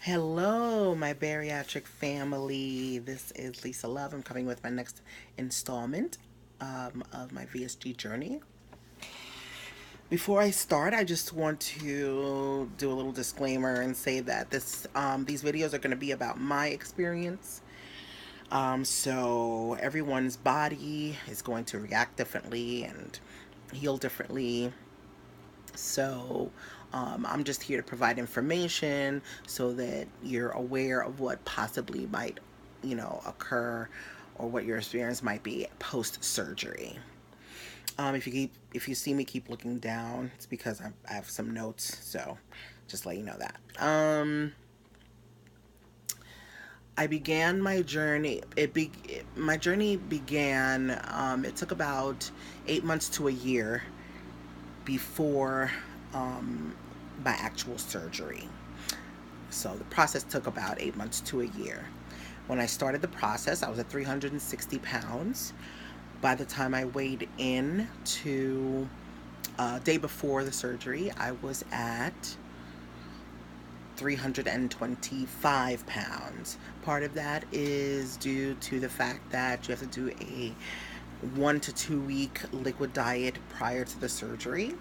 Hello, my bariatric family. This is Lisa Love. I'm coming with my next installment of my VSG journey. Before I start, I just want to do a little disclaimer and say that these videos are going to be about my experience. So everyone's body is going to react differently and heal differently. So I'm just here to provide information so that you're aware of what possibly might, occur or what your experience might be post surgery. If you see me keep looking down, it's because I have some notes. So just let you know that. I began my journey. My journey began. It took about 8 months to a year before my actual surgery. So the process took about 8 months to a year. When I started the process, I was at 360 pounds. By the time I weighed in to day before the surgery, I was at 325 pounds. Part of that is due to the fact that you have to do a 1 to 2 week liquid diet prior to the surgery.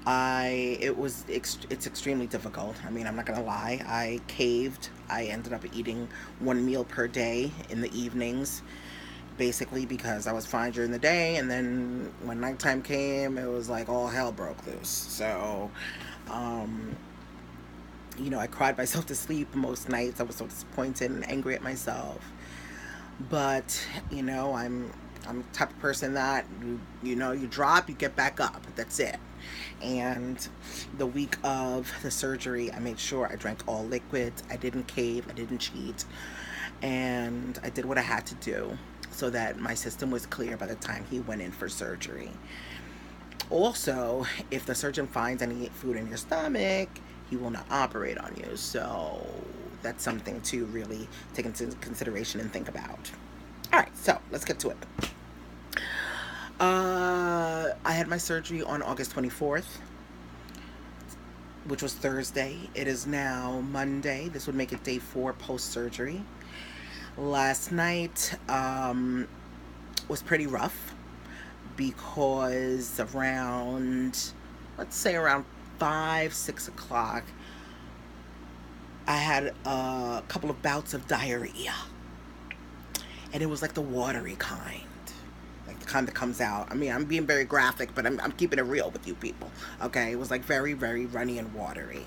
It's extremely difficult. I mean, I'm not gonna lie. I caved. I ended up eating one meal per day in the evenings, basically because I was fine during the day, and then when nighttime came, it was like all hell broke loose. So, um, I cried myself to sleep most nights. I was so disappointed and angry at myself. But I'm the type of person that you drop, you get back up. That's it. And the week of the surgery, I made sure I drank all liquids. I didn't cave. I didn't cheat. And I did what I had to do so that my system was clear by the time he went in for surgery. Also, if the surgeon finds any food in your stomach, he will not operate on you. So that's something to really take into consideration and think about. All right, so let's get to it. I had my surgery on August 24th, which was Thursday. It is now Monday. This would make it day 4 post surgery. Last night was pretty rough because let's say around 5, 6 o'clock, I had a couple of bouts of diarrhea. And it was like the watery kind. Like the kind that comes out. I mean, I'm being very graphic, but I'm keeping it real with you people. Okay? It was like very, very runny and watery.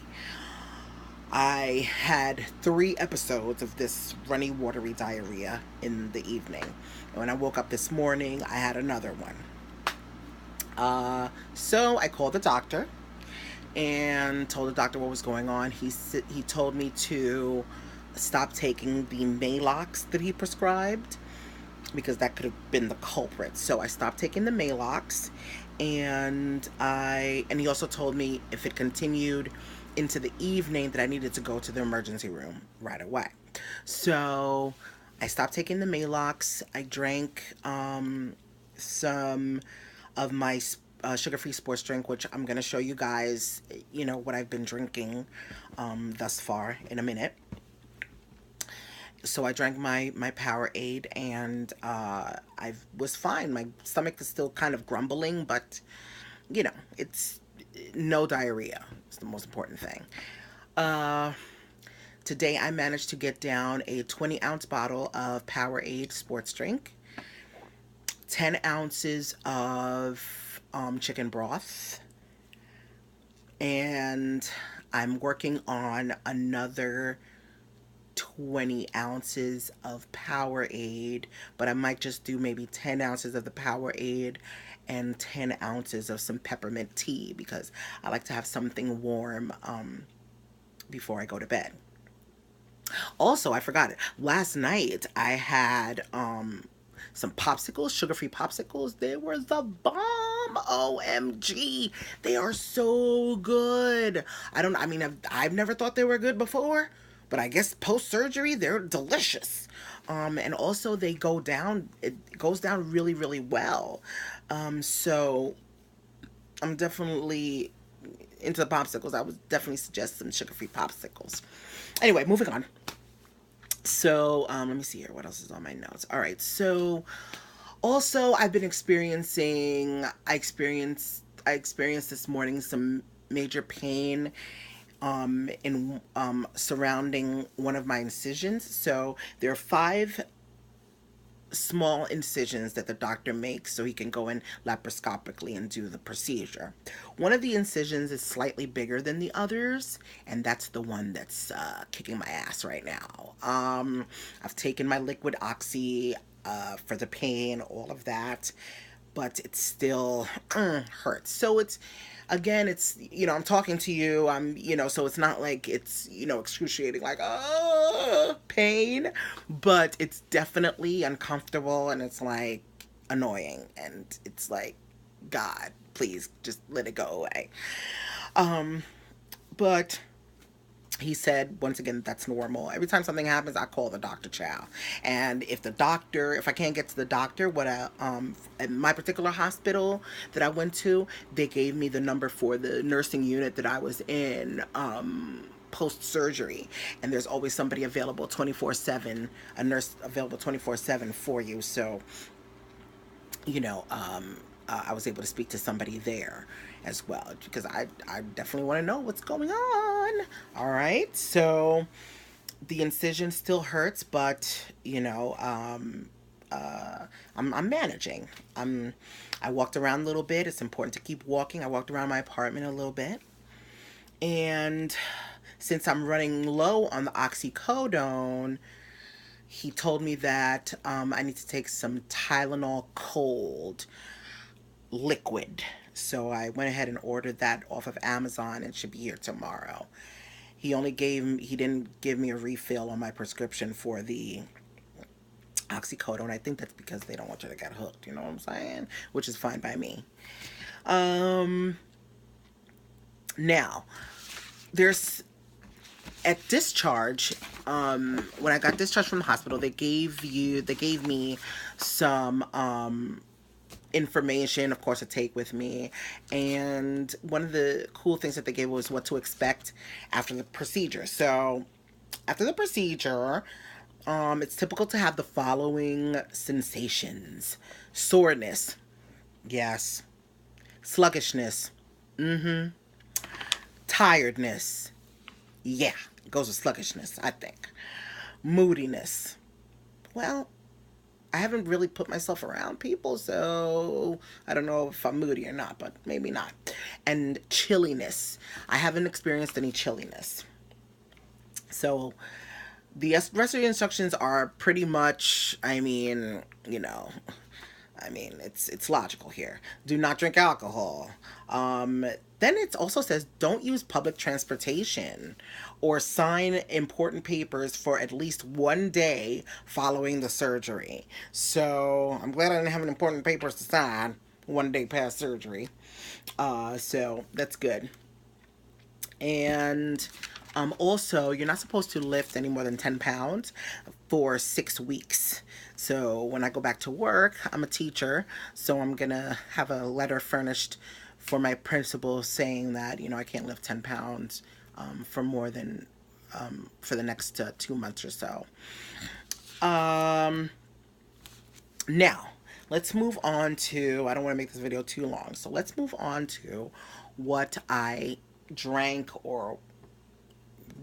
I had 3 episodes of this runny, watery diarrhea in the evening. And when I woke up this morning, I had another one. So I called the doctor and told the doctor what was going on. He told me to stop taking the Malox that he prescribed because that could have been the culprit. So I stopped taking the Malox, and he also told me if it continued into the evening that I needed to go to the emergency room right away. So I stopped taking the Malox. I drank some of my sugar-free sports drink, which I'm going to show you guys, what I've been drinking thus far in a minute. So I drank my Powerade, and I was fine. My stomach is still kind of grumbling, but it's no diarrhea. It's the most important thing. Uh, Today I managed to get down a 20-ounce bottle of Powerade sports drink, 10 ounces of chicken broth, and I'm working on another 20 ounces of Powerade, but I might just do maybe 10 ounces of the Powerade and 10 ounces of some peppermint tea because I like to have something warm before I go to bed. Also, I forgot it. Last night I had some popsicles, sugar-free popsicles. They were the bomb. OMG. They are so good. I mean, I've never thought they were good before, but I guess post-surgery, they're delicious. And also it goes down really, really well. So I'm definitely into the popsicles, I would definitely suggest some sugar-free popsicles. Anyway, moving on. So, let me see here. What else is on my notes? All right. So, also, I've been I experienced this morning some major pain in surrounding one of my incisions. So there are 5 small incisions that the doctor makes so he can go in laparoscopically and do the procedure. One of the incisions is slightly bigger than the others, and that's the one that's kicking my ass right now. I've taken my liquid oxy for the pain, all of that, but it still hurts. So it's, again, it's, I'm talking to you, so it's not like it's, excruciating, like, oh, pain, but it's definitely uncomfortable, and it's like annoying, and it's like, God, please just let it go away. But he said, once again, that's normal. Every time something happens, I call the doctor, chow. And if I can't get to the doctor, at my particular hospital that I went to, they gave me the number for the nursing unit that I was in, post-surgery. And there's always somebody available 24/7, a nurse available 24/7 for you. So, I was able to speak to somebody there as well, because I definitely want to know what's going on. All right, so the incision still hurts, but I'm managing. I walked around a little bit. It's important to keep walking. I walked around my apartment a little bit, and since I'm running low on the oxycodone, he told me that I need to take some Tylenol Cold liquid. So I went ahead and ordered that off of Amazon, and it should be here tomorrow. He didn't give me a refill on my prescription for the oxycodone. I think that's because they don't want you to get hooked, you know what I'm saying? Which is fine by me. Now, there's, at discharge, when I got discharged from the hospital, they gave me some information, of course, to take with me. And one of the cool things that they gave was what to expect after the procedure. So after the procedure, it's typical to have the following sensations: soreness, yes; sluggishness, tiredness, yeah, it goes with sluggishness, I think; moodiness, well, I haven't really put myself around people, so I don't know if I'm moody or not, but maybe not. And chilliness. I haven't experienced any chilliness. So the rest of the instructions are pretty much, it's logical here. Do not drink alcohol. Then it also says don't use public transportation or sign important papers for at least 1 day following the surgery. So I'm glad I didn't have any important papers to sign 1 day past surgery. So that's good. And also, you're not supposed to lift any more than 10 pounds for 6 weeks. So when I go back to work, I'm a teacher, so I'm going to have a letter furnished for my principal saying that, I can't lift 10 pounds for more than, for the next 2 months or so. Now, let's move on to, I don't want to make this video too long, so let's move on to what I drank, or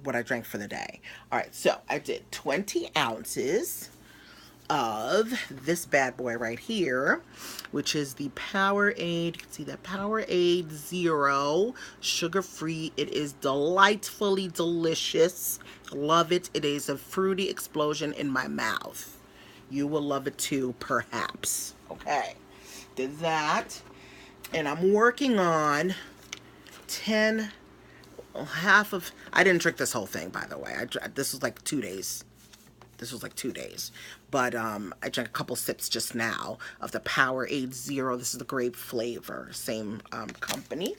what I drank for the day. All right, so I did 20 ounces of this bad boy right here, which is the Powerade. You can see that Powerade Zero, sugar-free. It is delightfully delicious. Love it. It is a fruity explosion in my mouth. You will love it too, perhaps. Okay, did that. And I'm working on I didn't drink this whole thing, by the way. This was like 2 days. But I drank a couple sips just now of the Powerade Zero. This is the grape flavor, same company.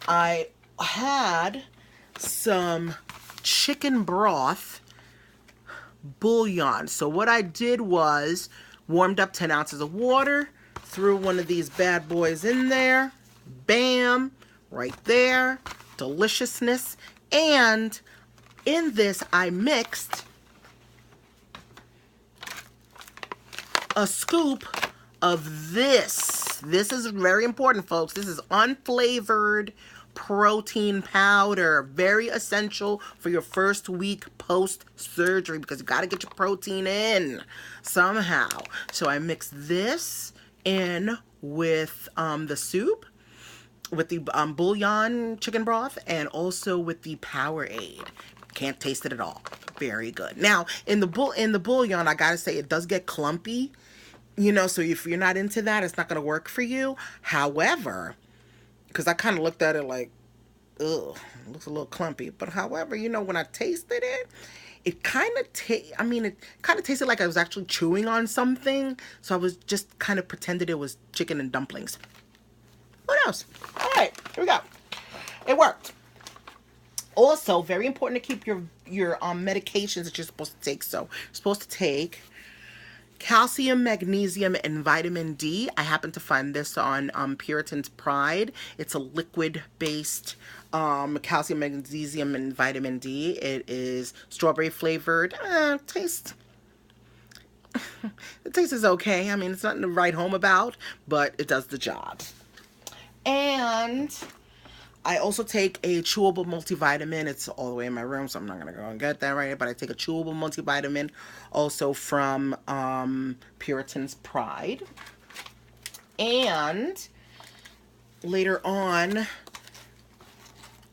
I had some chicken broth bouillon. So what I did was warmed up 10 ounces of water, threw one of these bad boys in there, bam, right there. Deliciousness. And in this, I mixed a scoop of this. This is very important, folks. This is unflavored protein powder. Very essential for your first week post-surgery because you got to get your protein in somehow. So I mixed this in with the soup, with the bouillon chicken broth, and also with the Powerade. Can't taste it at all. Very good. Now, in the bouillon, I gotta say, it does get clumpy. You know, so if you're not into that, it's not gonna work for you. However, because I kind of looked at it like, ugh, it looks a little clumpy. But however, you know, when I tasted it, it kind of tasted like I was actually chewing on something. So I was just kind of pretended it was chicken and dumplings. What else? All right, here we go. It worked. Also, very important to keep your medications that you're supposed to take. So you're supposed to take calcium, magnesium, and vitamin D. I happen to find this on Puritan's Pride. It's a liquid-based calcium, magnesium, and vitamin D. It is strawberry flavored. Taste. The taste is okay. I mean, it's nothing to write home about, but it does the job. And I also take a chewable multivitamin. It's all the way in my room, so I'm not going to go and get that right now. But I take a chewable multivitamin also from Puritan's Pride. And later on,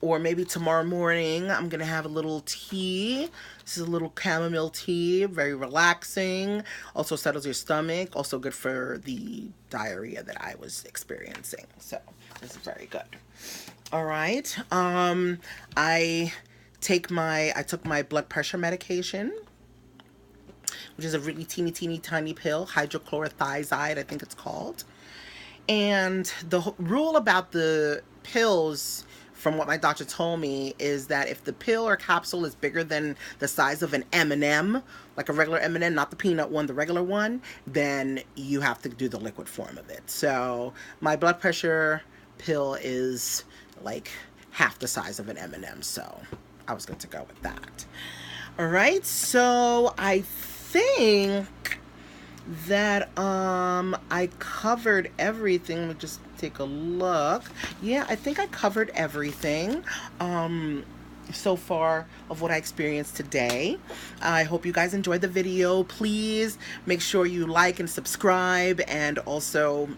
or maybe tomorrow morning, I'm going to have a little tea. This is a little chamomile tea, very relaxing. Also settles your stomach. Also good for the diarrhea that I was experiencing. So this is very good. All right. I took my blood pressure medication, which is a really teeny tiny pill, hydrochlorothiazide, I think it's called. And the rule about the pills, from what my doctor told me, is that if the pill or capsule is bigger than the size of an M&M, like a regular M&M, not the peanut one, the regular one, then you have to do the liquid form of it. So my blood pressure pill is like half the size of an M&M, so I was good to go with that. All right, so I think that I covered everything. Let me just take a look. Yeah, I think I covered everything so far of what I experienced today. I hope you guys enjoyed the video. Please make sure you like and subscribe, and also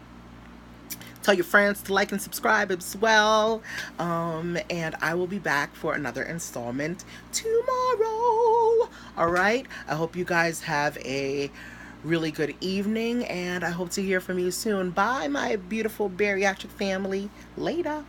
tell your friends to like and subscribe as well. And I will be back for another installment tomorrow. All right. I hope you guys have a really good evening, and I hope to hear from you soon. Bye, my beautiful bariatric family. Later.